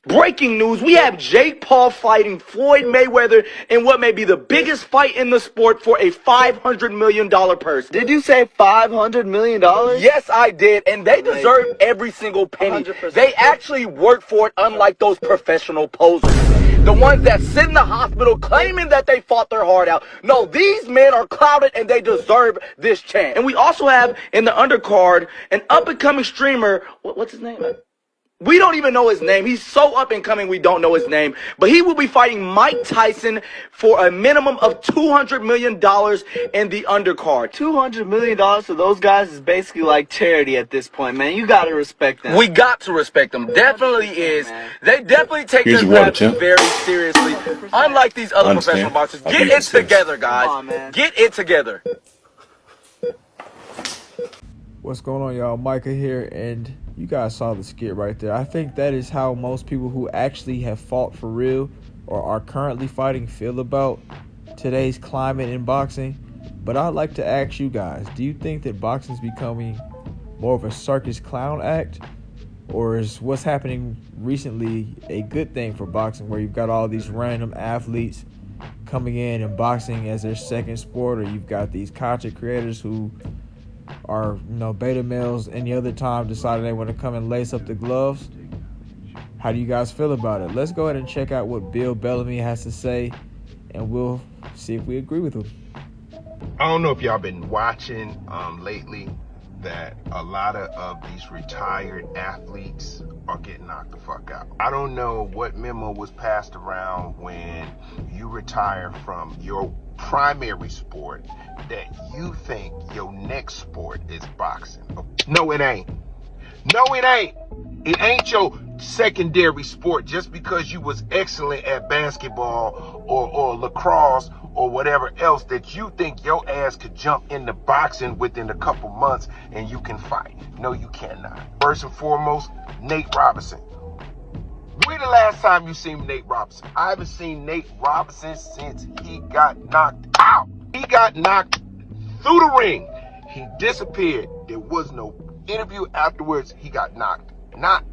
Breaking news, we have Jake Paul fighting Floyd Mayweather in what may be the biggest fight in the sport for a $500 million purse. Did you say $500 million? Yes, I did, and they deserve every single penny. 100%. They actually work for it, unlike those professional posers. The ones that sit in the hospital claiming that they fought their heart out. No, these men are clouded and they deserve this chance. And we also have in the undercard an up-and-coming streamer. What's his name? We don't even know his name. He's so up and coming, we don't know his name. But he will be fighting Mike Tyson for a minimum of $200 million in the undercard. $200 million to those guys is basically like charity at this point, man. You gotta respect them. We got to respect them. Definitely is. They definitely take their craft very seriously. Unlike these other professional boxers. Get it together, guys. Come on, man. Get it together. What's going on, y'all? Micah here, and you guys saw the skit right there. I think that is how most people who actually have fought for real or are currently fighting feel about today's climate in boxing. But I'd like to ask you guys, do you think that boxing is becoming more of a circus clown act? Or is what's happening recently a good thing for boxing, where you've got all these random athletes coming in and boxing as their second sport, or you've got these content creators who are, beta males any other time deciding they want to come and lace up the gloves? How do you guys feel about it? Let's go ahead and check out what Bill Bellamy has to say, and we'll see if we agree with him. I don't know if y'all been watching lately that a lot of these retired athletes are getting knocked the fuck out. I don't know what memo was passed around when you retire from your primary sport that you think your next sport is boxing. No, it ain't. No, it ain't. It ain't your secondary sport just because you was excellent at basketball or lacrosse or whatever else that you think your ass could jump into boxing within a couple months and you can fight. No, you cannot. First and foremost, Nate Robinson. When the last time you seen Nate Robinson? I haven't seen Nate Robinson since he got knocked out. He got knocked through the ring. He disappeared. There was no interview afterwards. He got knocked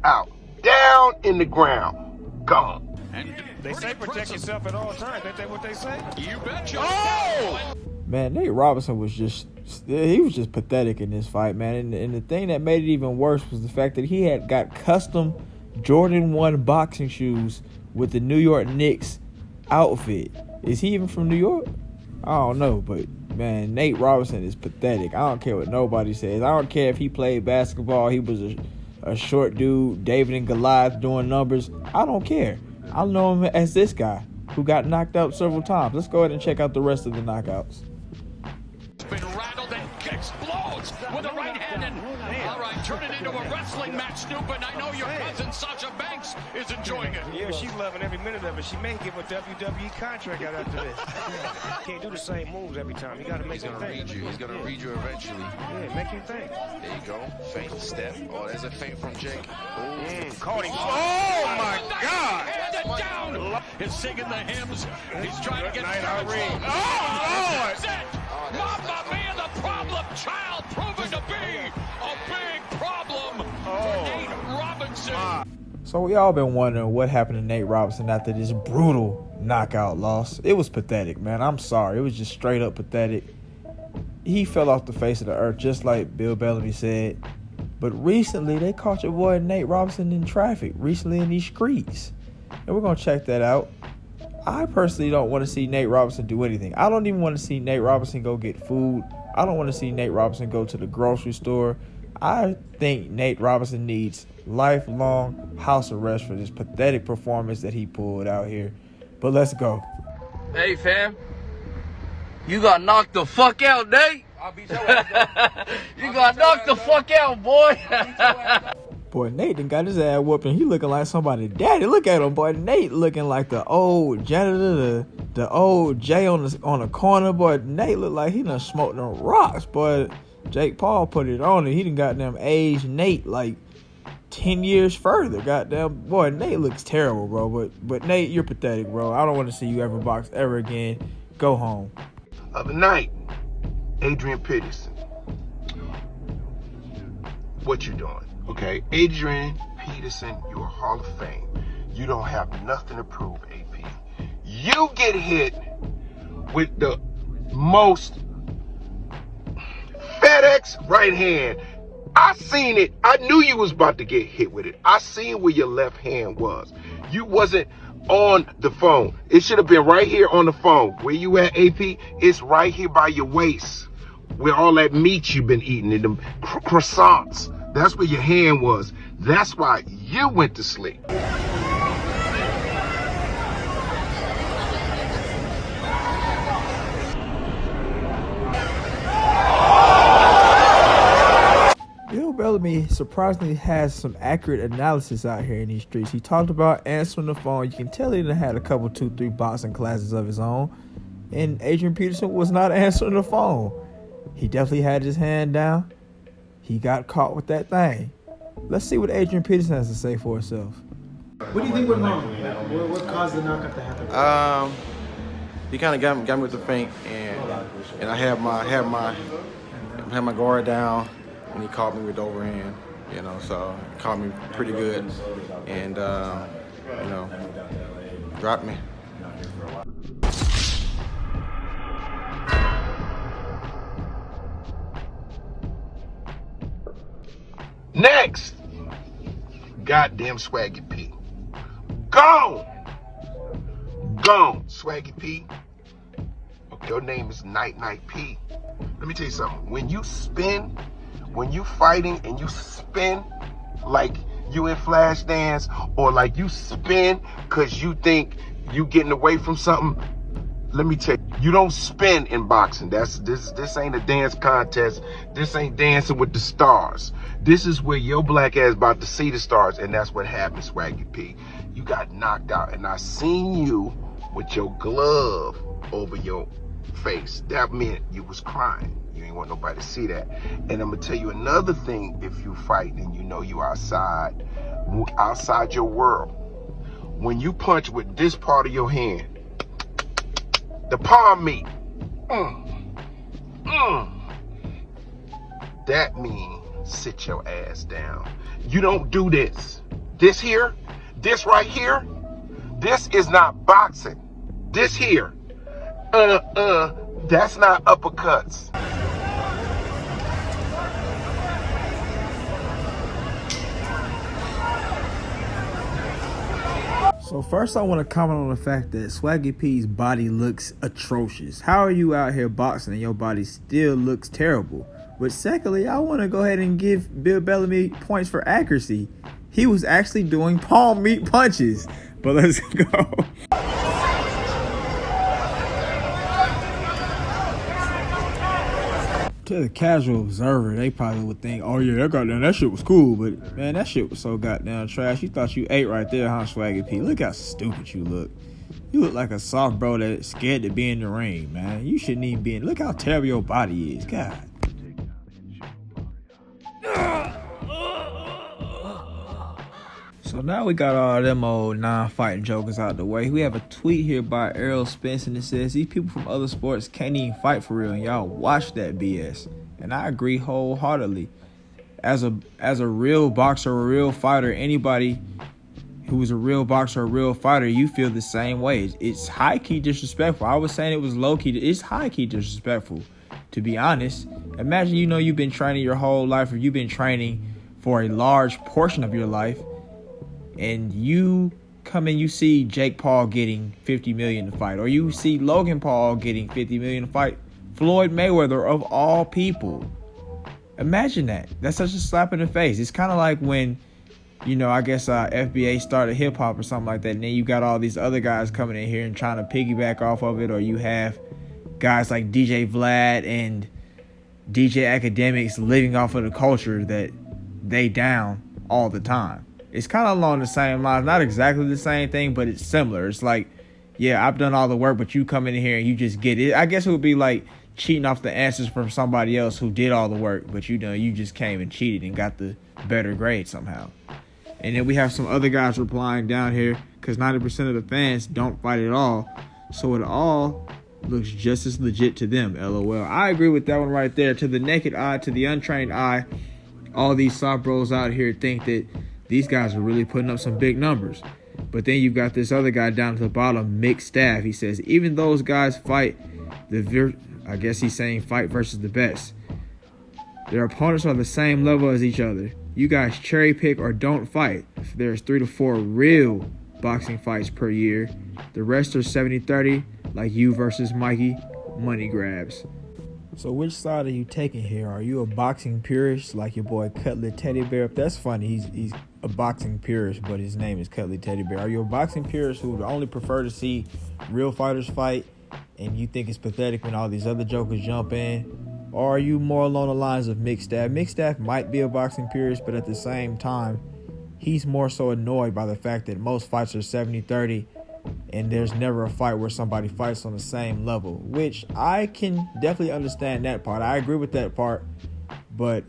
out, down in the ground, gone. And they say protect yourself at all times. Ain't that what they say? You betcha. Oh! Man, Nate Robinson was just pathetic in this fight, man. And the thing that made it even worse was the fact that he had got custom Jordan 1 boxing shoes with the New York Knicks outfit. Is he even from New York? I don't know, but man, Nate Robinson is pathetic. I don't care what nobody says. I don't care if he played basketball, he was a short dude, David and Goliath doing numbers. I don't care. I know him as this guy who got knocked out several times. Let's go ahead and check out the rest of the knockouts. Been rattled and explodes with a right hand, and all right, turn it into a wrestling match, stupid. I know your cousin Sasha Banks is enjoying it. Yeah, she's loving every minute of it. She may give a WWE contract out after this. Can't do the same moves every time. You gotta make him think. He's gonna read you eventually. Yeah, make him think. There you go. Feint step. Oh, there's a feint from Jake. Caught him. Oh my God! Hand it down. He's singing the hymns. He's trying to get Night ring. Oh, That's it. Mamma Mia, the problem child, proven to be a big problem for Nate Robinson. So we all been wondering what happened to Nate Robinson after this brutal knockout loss. It was pathetic, man. I'm sorry. It was just straight up pathetic. He fell off the face of the earth, just like Bill Bellamy said. But recently, they caught your boy Nate Robinson in traffic, recently in these streets. And we're going to check that out. I personally don't want to see Nate Robinson do anything. I don't even want to see Nate Robinson go get food. I don't want to see Nate Robinson go to the grocery store. I think Nate Robinson needs lifelong house arrest for this pathetic performance that he pulled out here. But let's go. Hey, fam. You got knocked the fuck out, Nate. I'll beat your ass. You got knocked the fuck out, boy. Boy, Nate done got his ass whooping. He looking like somebody's daddy. Look at him, boy. Nate looking like the old janitor, the old Jay on the corner. Boy, Nate look like he done smoked them rocks. Boy, Jake Paul put it on him. He done goddamn aged Nate like 10 years further. Goddamn, boy, Nate looks terrible, bro. But Nate, you're pathetic, bro. I don't want to see you ever box ever again. Go home. Other night, Adrian Peterson. What you doing? Okay, Adrian Peterson, you're a Hall of Fame. You don't have nothing to prove, AP. You get hit with the most FedEx right hand. I seen it. I knew you was about to get hit with it. I seen where your left hand was. You wasn't on the phone. It should have been right here on the phone. Where you at, AP? It's right here by your waist, where all that meat you've been eating and them croissants. That's where your hand was. That's why you went to sleep. Bellamy surprisingly has some accurate analysis out here in these streets. He talked about answering the phone. You can tell he done had a couple, 2-3 boxing classes of his own. And Adrian Peterson was not answering the phone. He definitely had his hand down. He got caught with that thing. Let's see what Adrian Peterson has to say for himself. What do you think went wrong? What caused the knockout to happen? He kind of got me with the feint, and I had my guard down. When he caught me with the overhand, so he caught me pretty good, and dropped me. Next, goddamn Swaggy P. Gone, Swaggy P. Okay, your name is Night P. Let me tell you something. When you spin. When you fighting and you spin like you in flash dance, or like you spin because you think you getting away from something, let me tell you, you don't spin in boxing. This ain't a dance contest. This ain't Dancing with the Stars. This is where your black ass about to see the stars, and that's what happened, Swaggy P. You got knocked out, and I seen you with your glove over your face. That meant you was crying. You ain't want nobody to see that. And I'm gonna tell you another thing. If you fight and you know you outside your world, when you punch with this part of your hand, the palm meat, that means sit your ass down. You don't do this. This here, this right here, this is not boxing. This here, that's not uppercuts. So first I want to comment on the fact that Swaggy P's body looks atrocious. How are you out here boxing and your body still looks terrible? But secondly, I want to go ahead and give Bill Bellamy points for accuracy. He was actually doing palm meat punches. But let's go. To the casual observer, they probably would think, oh yeah, that shit was cool, but man, that shit was so goddamn trash. You thought you ate right there, huh, Swaggy P? Look how stupid you look. You look like a soft bro that's scared to be in the ring, man. You shouldn't even be in. Look how terrible your body is, God. So now we got all them old non-fighting jokers out the way. We have a tweet here by Errol Spence, and it says, these people from other sports can't even fight for real, and y'all watch that BS. And I agree wholeheartedly. As a real boxer, a real fighter, anybody who is a real boxer, a real fighter, you feel the same way. It's high-key disrespectful. I was saying it was low-key. It's high-key disrespectful, to be honest. Imagine, you've been training your whole life, or you've been training for a large portion of your life, and you come and you see Jake Paul getting $50 million to fight, or you see Logan Paul getting $50 million to fight Floyd Mayweather of all people. Imagine that. That's such a slap in the face. It's kind of like when, I guess FBA started hip hop or something like that, and then you got all these other guys coming in here and trying to piggyback off of it, or you have guys like DJ Vlad and DJ Academics living off of the culture that they down all the time. It's kind of along the same lines. Not exactly the same thing, but it's similar. It's like, yeah, I've done all the work, but you come in here and you just get it. I guess it would be like cheating off the answers from somebody else who did all the work, but you just came and cheated and got the better grade somehow. And then we have some other guys replying down here, because 90% of the fans don't fight at all. So it all looks just as legit to them, LOL. I agree with that one right there. To the naked eye, to the untrained eye, all these soft bros out here think that these guys are really putting up some big numbers. But then you've got this other guy down to the bottom, mixed staff. He says, even those guys fight I guess he's saying fight versus the best. Their opponents are the same level as each other. You guys cherry pick or don't fight. There's 3 to 4 real boxing fights per year. The rest are 70-30, like you versus Mikey, money grabs. So which side are you taking here? Are you a boxing purist like your boy Cutlet Teddy Bear? That's funny. He's a boxing purist, but his name is Cutlet Teddy Bear. Are you a boxing purist who would only prefer to see real fighters fight and you think it's pathetic when all these other jokers jump in? Or are you more along the lines of Mixed Staff? Mixed Staff might be a boxing purist, but at the same time, he's more so annoyed by the fact that most fights are 70-30 and there's never a fight where somebody fights on the same level, which I can definitely understand that part. I agree with that part, but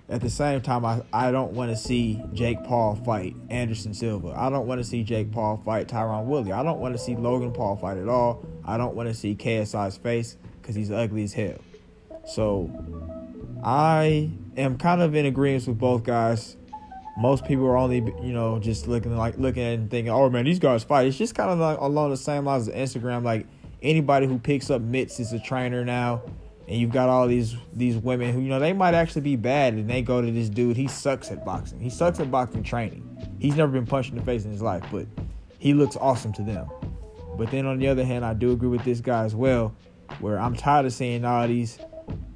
at the same time, I don't want to see Jake Paul fight Anderson Silva. I don't want to see Jake Paul fight Tyron Woodley. I don't want to see Logan Paul fight at all. I don't want to see KSI's face because he's ugly as hell. So I am kind of in agreement with both guys. Most people are only, just looking and thinking, oh man, these guys fight. It's just kind of like along the same lines as Instagram. Like anybody who picks up mitts is a trainer now. And you've got all these women who, they might actually be bad, and they go to this dude. He sucks at boxing. He sucks at boxing training. He's never been punched in the face in his life, but he looks awesome to them. But then on the other hand, I do agree with this guy as well, where I'm tired of seeing all these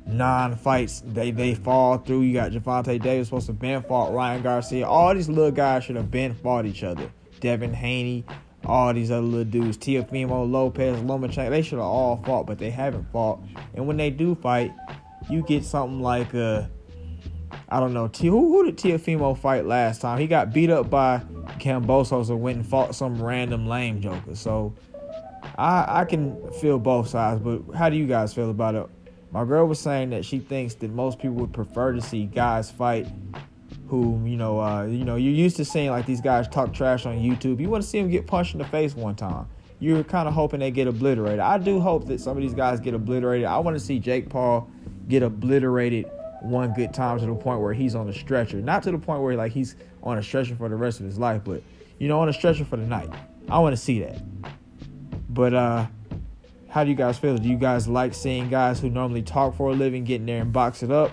non-fights. They fall through. You got Javante Davis supposed to been fought Ryan Garcia. All these little guys should have been fought each other. Devin Haney, all these other little dudes, Teofimo Lopez, Lomachenko, they should have all fought, but they haven't fought. And when they do fight, you get something like, I don't know, who did Teofimo fight last time? He got beat up by Kambosos and went and fought some random lame joker. So I can feel both sides, but how do you guys feel about it? My girl was saying that she thinks that most people would prefer to see guys fight who, you're used to seeing like these guys talk trash on YouTube. You want to see them get punched in the face one time. You're kind of hoping they get obliterated. I do hope that some of these guys get obliterated. I want to see Jake Paul get obliterated one good time to the point where he's on a stretcher. Not to the point where like he's on a stretcher for the rest of his life, but, on a stretcher for the night. I want to see that. But how do you guys feel? Do you guys like seeing guys who normally talk for a living getting there and box it up?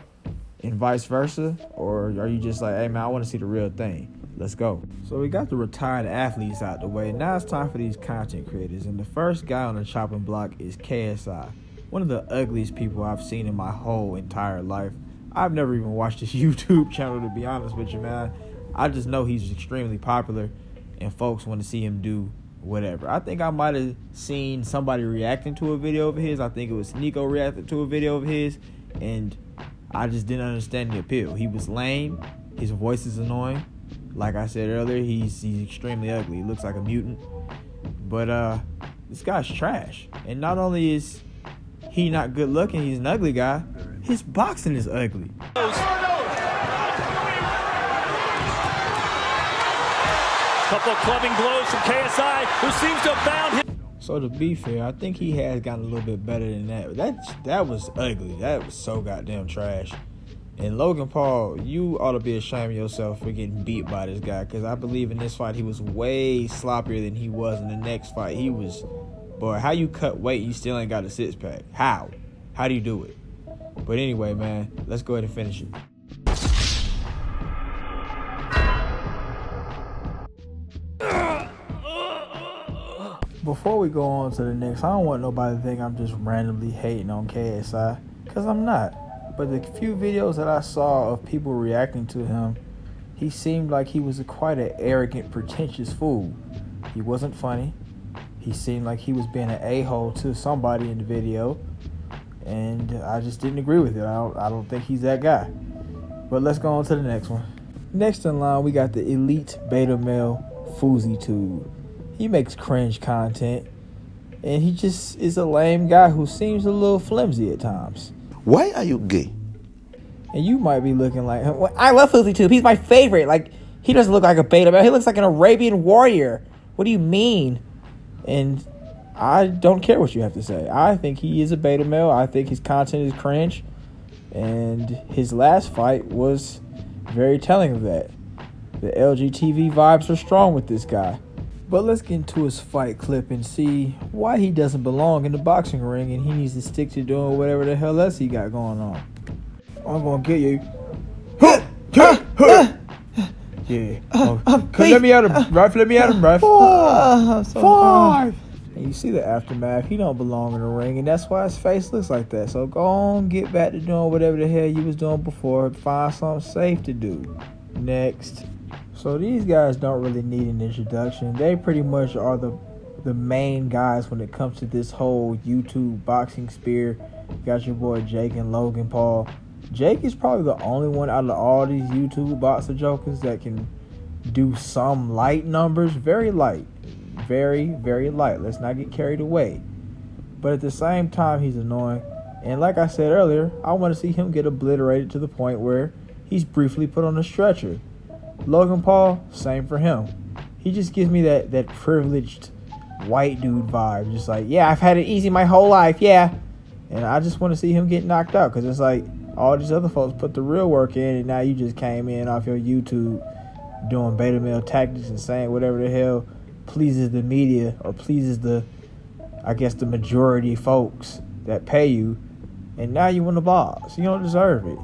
And vice versa? Or are you just like, hey man, I want to see the real thing? Let's go. So we got the retired athletes out the way. Now it's time for these content creators. And the first guy on the chopping block is KSI. One of the ugliest people I've seen in my whole entire life. I've never even watched his YouTube channel, to be honest with you, man. I just know he's extremely popular and folks want to see him do whatever. I think I might have seen somebody reacting to a video of his. I think it was Nico reacting to a video of his. And I just didn't understand the appeal. He was lame. His voice is annoying. Like I said earlier, he's extremely ugly. He looks like a mutant. But this guy's trash. And not only is he not good looking, he's an ugly guy. His boxing is ugly. Couple of clubbing blows from KSI, who seems to have found him. So to be fair, I think he has gotten a little bit better than that. That was ugly. That was so goddamn trash. And Logan Paul, you ought to be ashamed of yourself for getting beat by this guy, because I believe in this fight he was way sloppier than he was in the next fight. Boy, how you cut weight, you still ain't got a six-pack? How? How do you do it? But anyway, man, let's go ahead and finish it. Before we go on to the next, I don't want nobody to think I'm just randomly hating on KSI, because I'm not. But the few videos that I saw of people reacting to him, he seemed like he was quite an arrogant, pretentious fool. He wasn't funny. He seemed like he was being an a-hole to somebody in the video, and I just didn't agree with it. I don't think he's that guy. But let's go on to the next one. Next in line, we got the elite beta male fouseyTUBE. He makes cringe content, and he just is a lame guy who seems a little flimsy at times. Why are you gay? And you might be looking like, well, I love fouseyTUBE. He's my favorite. Like, he doesn't look like a beta male. He looks like an Arabian warrior. What do you mean? And I don't care what you have to say. I think he is a beta male. I think his content is cringe. And his last fight was very telling of that. The LGTV vibes are strong with this guy. But let's get into his fight clip and see why he doesn't belong in the boxing ring and he needs to stick to doing whatever the hell else he got going on. I'm gonna get you. Yeah. Let me at him, ref. Let me at him, ref. 5. And you see the aftermath. He don't belong in the ring, and that's why his face looks like that. So go on, get back to doing whatever the hell you was doing before. Find something safe to do. Next. So these guys don't really need an introduction. They pretty much are the main guys when it comes to this whole YouTube boxing sphere. You got your boy Jake and Logan Paul. Jake is probably the only one out of all these YouTube boxer jokers that can do some light numbers. Very light. Very, very light. Let's not get carried away. But at the same time, he's annoying. And like I said earlier, I want to see him get obliterated to the point where he's briefly put on a stretcher. Logan Paul, same for him. He just gives me that privileged white dude vibe. Just like, yeah, I've had it easy my whole life, yeah. And I just want to see him get knocked out because it's like all these other folks put the real work in and now you just came in off your YouTube doing beta male tactics and saying whatever the hell pleases the media or pleases the majority folks that pay you, and now you want to box. You don't deserve it.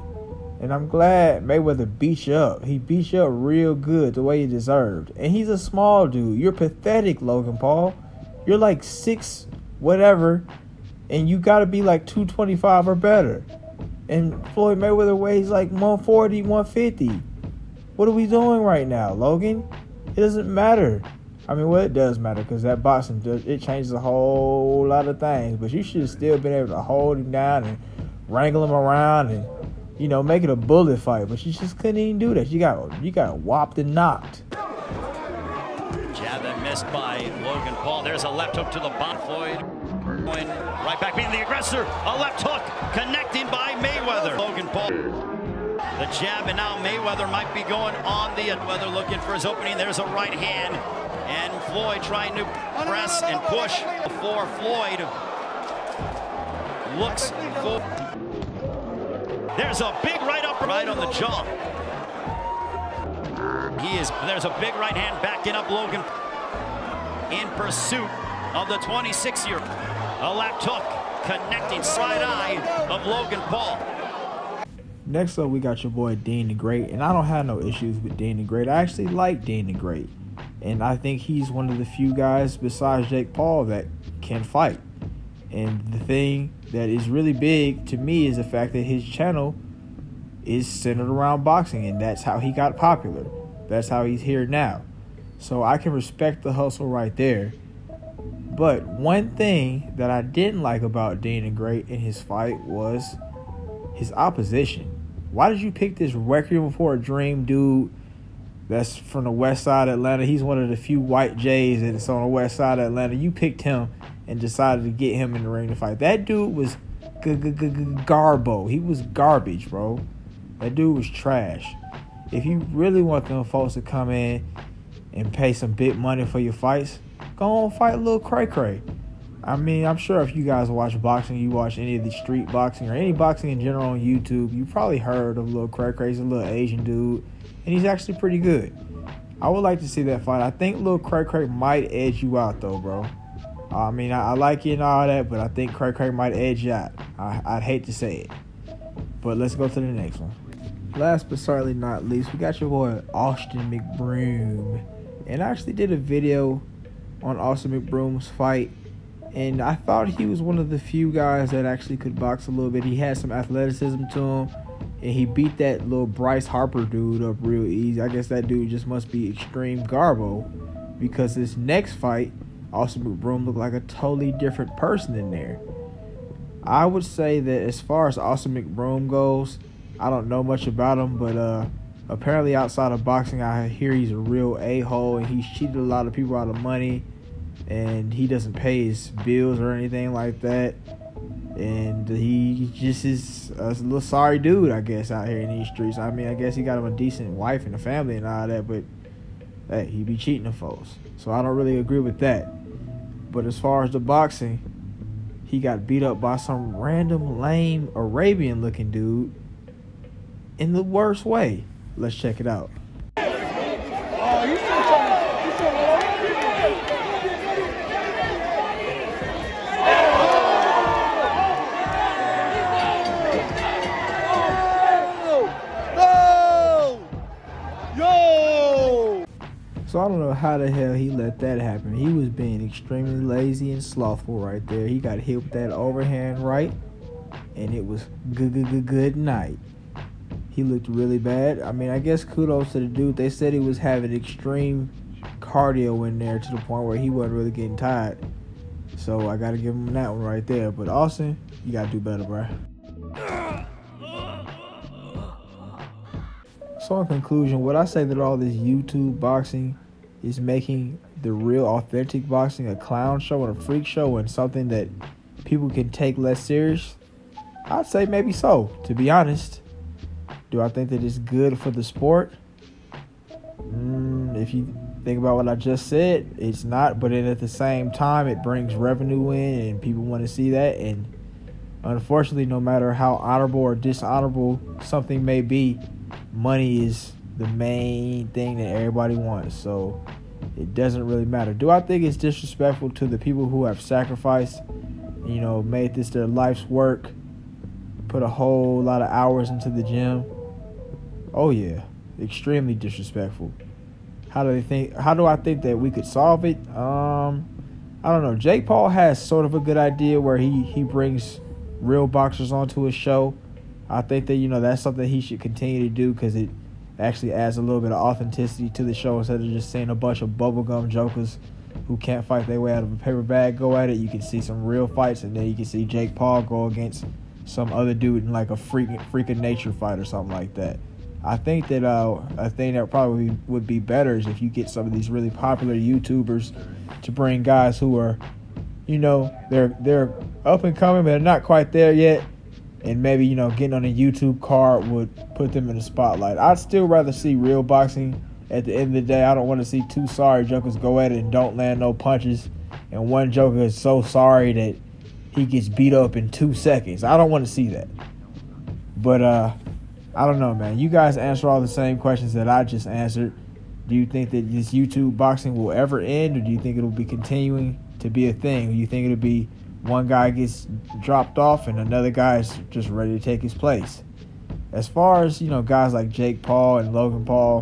And I'm glad Mayweather beat you up. He beat you up real good the way he deserved. And he's a small dude. You're pathetic, Logan Paul. You're like 6 whatever, and you got to be like 225 or better. And Floyd Mayweather weighs like 140, 150. What are we doing right now, Logan? It doesn't matter. I mean, well, it does matter because that boxing, it changes a whole lot of things. But you should have still been able to hold him down and wrangle him around and, you know, make it a bullet fight. But you just couldn't even do that. You got whopped and knocked. Jab that missed by Logan Paul. There's a left hook to the bottom. Floyd going right back, beating the aggressor. A left hook connecting by Mayweather. Logan Paul. The jab, and now Mayweather might be going on the Mayweather looking for his opening. There's a right hand. And Floyd trying to press and push before Floyd looks for. There's a big right upper right on the jaw. There's a big right hand backing up Logan in pursuit of the 26-year. A left hook connecting side eye of Logan Paul. Next up, we got your boy Dean the Great, and I don't have no issues with Dean the Great. I actually like Dean the Great. And I think he's one of the few guys besides Jake Paul that can fight. And the thing that is really big to me is the fact that his channel is centered around boxing. And that's how he got popular. That's how he's here now. So I can respect the hustle right there. But one thing that I didn't like about Dean the Great in his fight was his opposition. Why did you pick this Requiem for a Dream dude that's from the west side of Atlanta? He's one of the few white Jays that's on the west side of Atlanta. You picked him and decided to get him in the ring to fight. That dude was garbo. He was garbage, bro. That dude was trash. If you really want them folks to come in and pay some big money for your fights, go on fight Lil Cray Cray. I mean, I'm sure if you guys watch boxing, you watch any of the street boxing or any boxing in general on YouTube, you probably heard of Lil Cray Cray. He's a little Asian dude. And he's actually pretty good. I would like to see that fight. I think Lil Cray Cray might edge you out, though, bro. I mean, I like you and all that, but I think Cray Cray might edge you out. I'd hate to say it. But let's go to the next one. Last but certainly not least, we got your boy Austin McBroom. And I actually did a video on Austin McBroom's fight. And I thought he was one of the few guys that actually could box a little bit. He had some athleticism to him. And he beat that little Bryce Harper dude up real easy. I guess that dude just must be extreme garbo. Because this next fight, Austin McBroom looked like a totally different person in there. I would say that as far as Austin McBroom goes, I don't know much about him. But apparently outside of boxing, I hear he's a real a-hole. And he's cheated a lot of people out of money. And he doesn't pay his bills or anything like that. And he just is a little sorry dude, I guess, out here in these streets. I mean, I guess he got him a decent wife and a family and all that, but hey, he be cheating the folks. So I don't really agree with that. But as far as the boxing, he got beat up by some random lame Arabian looking dude in the worst way. Let's check it out. don't know how the hell he let that happen. He was being extremely lazy and slothful right there. He got hit with that overhand right, and it was good night. He looked really bad. I mean, I guess kudos to the dude. They said he was having extreme cardio in there to the point where he wasn't really getting tired. So I got to give him that one right there. But Austin, you got to do better, bro. So in conclusion, would I say that all this YouTube boxing is making the real authentic boxing a clown show and a freak show and something that people can take less serious? I'd say maybe so, to be honest. Do I think that it's good for the sport? If you think about what I just said, it's not. But then at the same time, it brings revenue in and people want to see that. And unfortunately, no matter how honorable or dishonorable something may be, money is the main thing that everybody wants. So it doesn't really matter. Do I think it's disrespectful to the people who have sacrificed, made this their life's work, put a whole lot of hours into the gym? Oh yeah, extremely disrespectful. How do I think that we could solve it? I don't know. Jake Paul has sort of a good idea where he brings real boxers onto his show. I think that, that's something he should continue to do because it actually adds a little bit of authenticity to the show instead of just seeing a bunch of bubblegum jokers who can't fight their way out of a paper bag go at it. You can see some real fights, and then you can see Jake Paul go against some other dude in like a freak of nature fight or something like that. I think that a thing that probably would be better is if you get some of these really popular YouTubers to bring guys who are, they're up and coming, but they're not quite there yet. And maybe, getting on a YouTube card would put them in the spotlight. I'd still rather see real boxing. At the end of the day, I don't want to see two sorry jokers go at it and don't land no punches. And one joker is so sorry that he gets beat up in 2 seconds. I don't want to see that. But I don't know, man. You guys answer all the same questions that I just answered. Do you think that this YouTube boxing will ever end, or do you think it'll be continuing to be a thing? Do you think it'll be one guy gets dropped off and another guy's just ready to take his place? As far as, guys like Jake Paul and Logan Paul,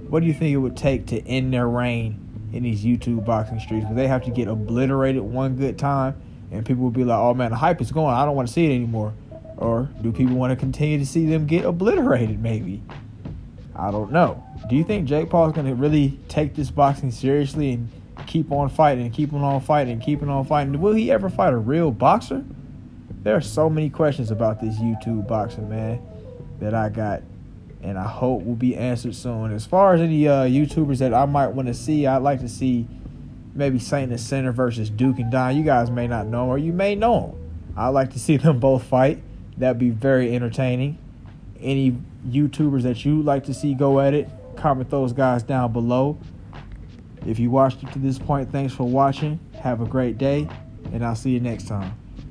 what do you think it would take to end their reign in these YouTube boxing streets? Would they have to get obliterated one good time and people would be like, oh man, the hype is going, I don't want to see it anymore? Or do people want to continue to see them get obliterated maybe? I don't know. Do you think Jake Paul is going to really take this boxing seriously and keep on fighting and keeping on fighting and keeping on fighting? Will he ever fight a real boxer? There are so many questions about this YouTube boxing, man, that I got, and I hope will be answered soon. As far as any YouTubers that I might want to see, I'd like to see maybe Saint and Sinner versus Duke and Don. You guys may not know him, or you may know him. I'd like to see them both fight. That'd be very entertaining. Any YouTubers that you'd like to see go at it, comment those guys down below. If you watched it to this point, thanks for watching. Have a great day, and I'll see you next time.